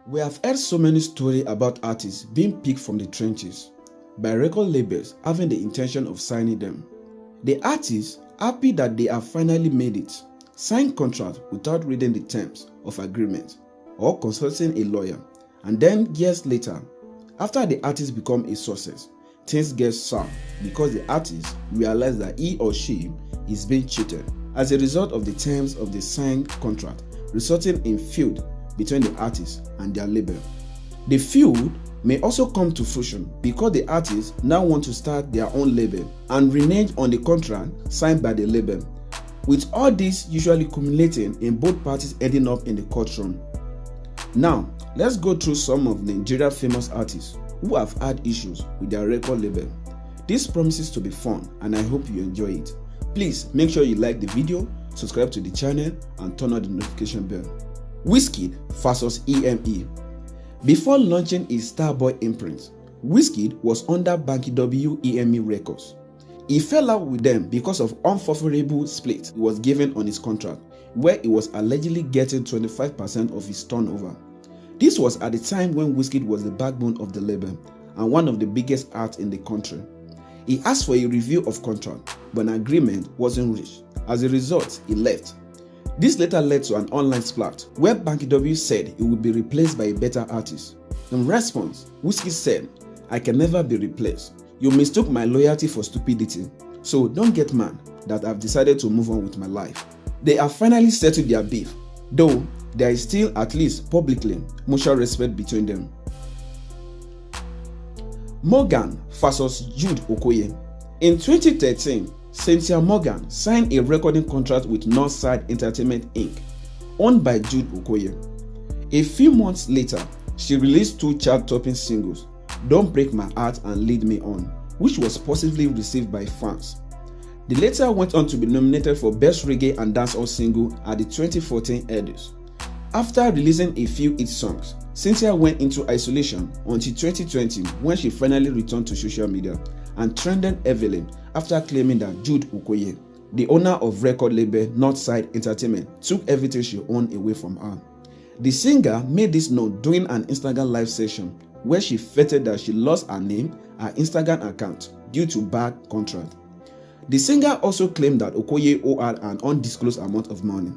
We have heard so many stories about artists being picked from the trenches by record labels having the intention of signing them. The artists, happy that they have finally made it, sign contract without reading the terms of agreement or consulting a lawyer, and then years later, after the artist become a success, things get sour because the artist realizes that he or she is being cheated as a result of the terms of the signed contract, resulting in feud between the artist and their label. The feud may also come to fruition because the artists now want to start their own label and renege on the contract signed by the label, with all this usually culminating in both parties ending up in the courtroom. Now, let's go through some of Nigeria's famous artists who have had issues with their record label. This promises to be fun and I hope you enjoy it. Please make sure you like the video, subscribe to the channel and turn on the notification bell. Wizkid vs EME. Before launching his Starboy imprint, Wizkid was under bankyw EME Records. He fell out with them because of unfavorable split he was given on his contract, where he was allegedly getting 25% of his turnover. This was at the time when Wizkid was the backbone of the label and one of the biggest acts in the country. He asked for a review of contract, but an agreement wasn't reached. As a result, he left. This later led to an online splat where bankyw said he would be replaced by a better artist. In response, Wizkid said, "I can never be replaced. You mistook my loyalty for stupidity, so don't get mad that I've decided to move on with my life." They have finally settled their beef, though there is still, at least publicly, mutual respect between them. Morgan vs Jude Okoye. In 2013, Cynthia Morgan signed a recording contract with Northside Entertainment Inc., owned by Jude Okoye. A few months later, she released two chart-topping singles, "Don't Break My Heart" and "Lead Me On," which was positively received by fans. The latter went on to be nominated for Best Reggae and Dancehall Single at the 2014 Edis. After releasing a few hit songs, Cynthia went into isolation until 2020 when she finally returned to social media and trended heavily after claiming that Jude Okoye, the owner of record label Northside Entertainment, took everything she owned away from her. The singer made this known during an Instagram live session where she stated that she lost her name, her Instagram account, due to bad contract. The singer also claimed that Okoye owed her an undisclosed amount of money.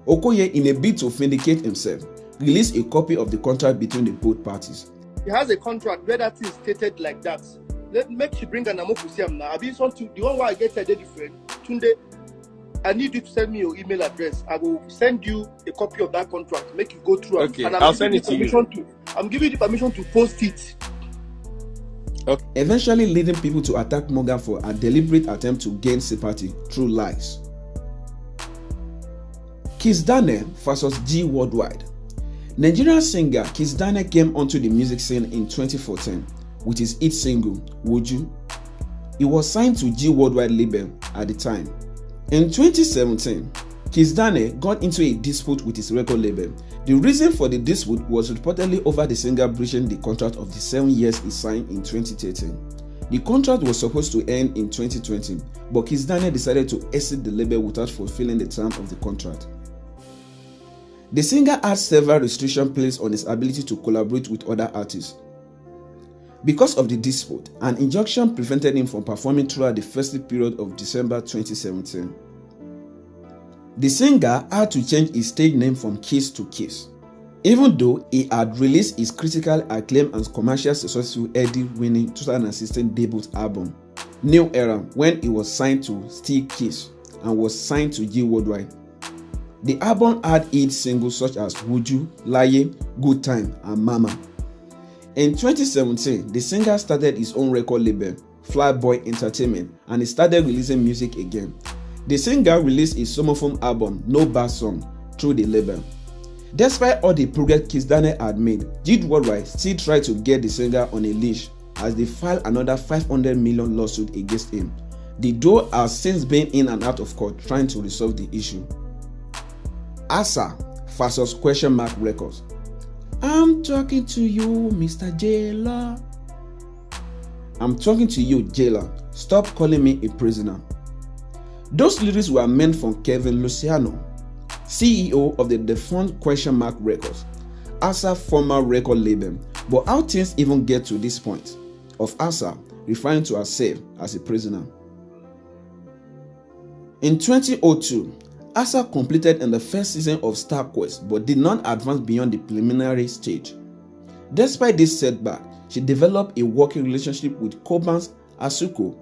Okoye, in a bid to vindicate himself, released a copy of the contract between the both parties. He has a contract where that is stated like that. Make you bring an amount to see him now. The one where I get a different. Tunde, I need you to send me your email address. I will send you a copy of that contract. Make you go through. Okay, and I'll send it to you. I'm giving you the permission to post it. Okay. Eventually leading people to attack Morgan for a deliberate attempt to gain sympathy through lies. Kizz vs G Worldwide. Nigerian singer Kizz came onto the music scene in 2014 with his hit single, "Would You?" He was signed to G Worldwide label at the time. In 2017, Kizz got into a dispute with his record label. The reason for the dispute was reportedly over the singer breaching the contract of the 7 years he signed in 2013. The contract was supposed to end in 2020, but Kizz decided to exit the label without fulfilling the terms of the contract. The singer had several restrictions placed on his ability to collaborate with other artists. Because of the dispute, an injunction prevented him from performing throughout the festive period of December 2017. The singer had to change his stage name from Kizz to Kizz, even though he had released his critically acclaimed and commercially successful Eddie-winning 2016 debut album, New Era, when he was signed to still Kizz and was signed to G Worldwide. The album had hit singles such as "Would You," "Laye," "Good Time," and "Mama." In 2017, the singer started his own record label, Flyboy Entertainment, and he started releasing music again. The singer released his somophone album, No Bad Song, through the label. Despite all the progress Kizz had made, Jude Worldwide still tried to get the singer on a leash as they filed another 500 million lawsuit against him. The duo has since been in and out of court trying to resolve the issue. Asa vs Records. I'm talking to you, Mr. Jailer. I'm talking to you, Jailer. Stop calling me a prisoner. Those lyrics were meant from Kevin Luciano, CEO of the defunct Records. Asa former record label, but how things even get to this point of Asa referring to herself as a prisoner. In 2002, Asa completed in the first season of Star Quest but did not advance beyond the preliminary stage. Despite this setback, she developed a working relationship with Koban's Asuko,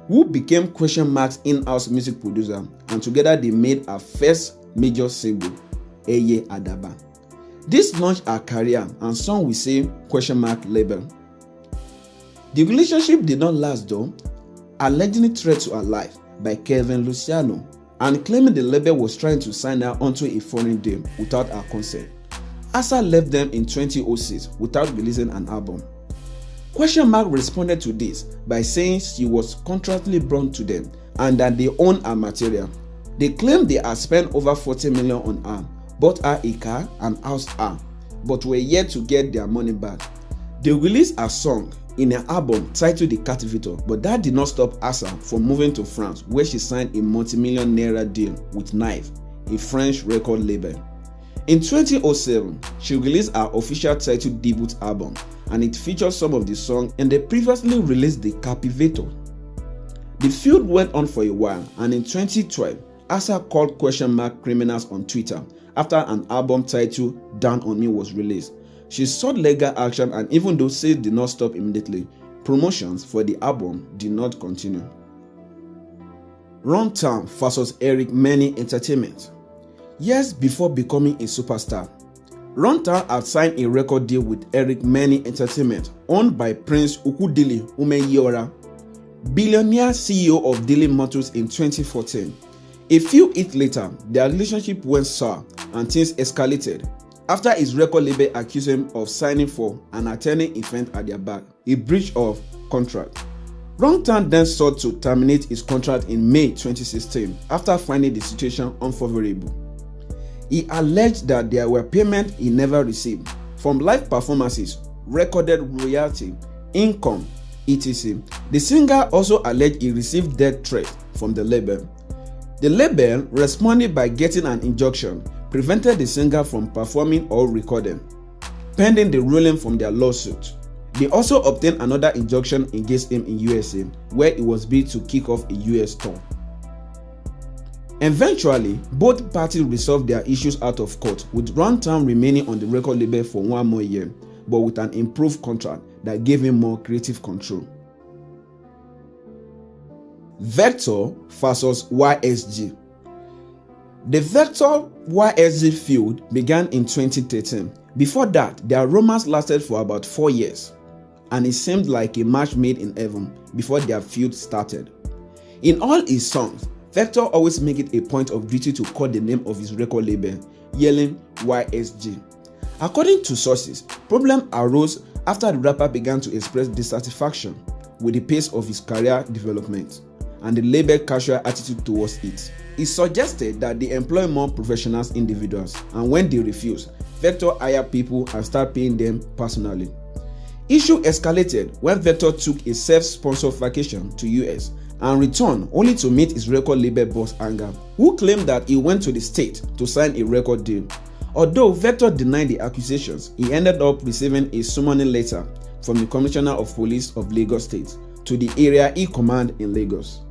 who became Question Mark's in-house music producer, and together they made her first major single, Eye Adaba. This launched her career and some will say Question Mark label. The relationship did not last though, allegedly threat to her life by Kevin Luciano and claiming the label was trying to sign her onto a foreign deal without her consent. Asa left them in 2006 without releasing an album. Question Mark responded to this by saying she was contractually bound to them and that they own her material. They claimed they had spent over 40 million on her, bought her a car and housed her, but were yet to get their money back. They released a song in an album titled The Captivator, but that did not stop Asa from moving to France, where she signed a multi-million naira deal with Knife, a French record label. In 2007, she released her official titled debut album, and it features some of the songs in the previously released The Captivator. The feud went on for a while, and in 2012, Asa called Question Mark criminals on Twitter after an album titled Down on Me was released. She sought legal action, and even though sales did not stop immediately, promotions for the album did not continue. Runtown vs. Eric Many Entertainment. Years before becoming a superstar, Runtown had signed a record deal with Eric Many Entertainment, owned by Prince Ukudili Umeyiora, billionaire CEO of Daily Motors, in 2014. A few years later, their relationship went sour and things escalated after his record label accused him of signing for and attending event at their back, a breach of contract. Runtown then sought to terminate his contract in May 2016 after finding the situation unfavorable. He alleged that there were payments he never received from live performances, recorded royalty, income, etc. The singer also alleged he received death threats from the label. The label responded by getting an injunction, prevented the singer from performing or recording, pending the ruling from their lawsuit. They also obtained another injunction against him in USA, where he was bid to kick off a US tour. Eventually, both parties resolved their issues out of court, with Runtown remaining on the record label for one more year, but with an improved contract that gave him more creative control. Vector vs. YSG. The Vector YSG feud began in 2013. Before that, their romance lasted for about 4 years, and it seemed like a match made in heaven before their feud started. In all his songs, Vector always made it a point of duty to call the name of his record label, yelling YSG. According to sources, problems arose after the rapper began to express dissatisfaction with the pace of his career development and the label's casual attitude towards it. He suggested that they employ more professional individuals, and when they refused, Vector hired people and started paying them personally. Issue escalated when Vector took a self-sponsored vacation to US and returned only to meet his record label boss Anga, who claimed that he went to the state to sign a record deal. Although Vector denied the accusations, he ended up receiving a summoning letter from the Commissioner of Police of Lagos State to the area he commanded in Lagos.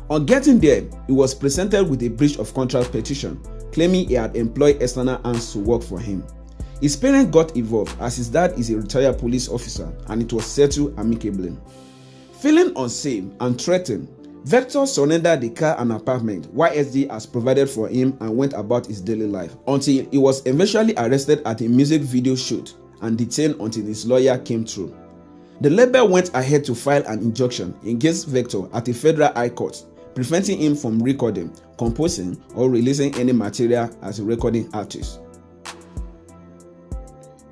On getting there, he was presented with a breach of contract petition, claiming he had employed external hands to work for him. His parents got involved as his dad is a retired police officer, and it was settled amicably. Feeling unsafe and threatened, Vector surrendered the car and apartment YSG has provided for him and went about his daily life until he was eventually arrested at a music video shoot and detained until his lawyer came through. The label went ahead to file an injunction against Vector at a federal high court, preventing him from recording, composing, or releasing any material as a recording artist.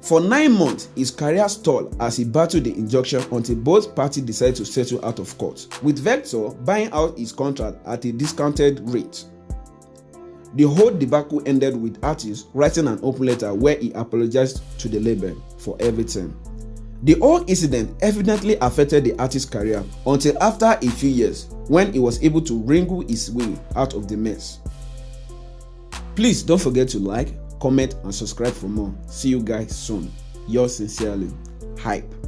For 9 months, his career stalled as he battled the injunction until both parties decided to settle out of court, with Vector buying out his contract at a discounted rate. The whole debacle ended with artist writing an open letter where he apologized to the label for everything. The whole incident evidently affected the artist's career until after a few years, when he was able to wriggle his way out of the mess. Please don't forget to like, comment, and subscribe for more. See you guys soon. Yours sincerely, Hype.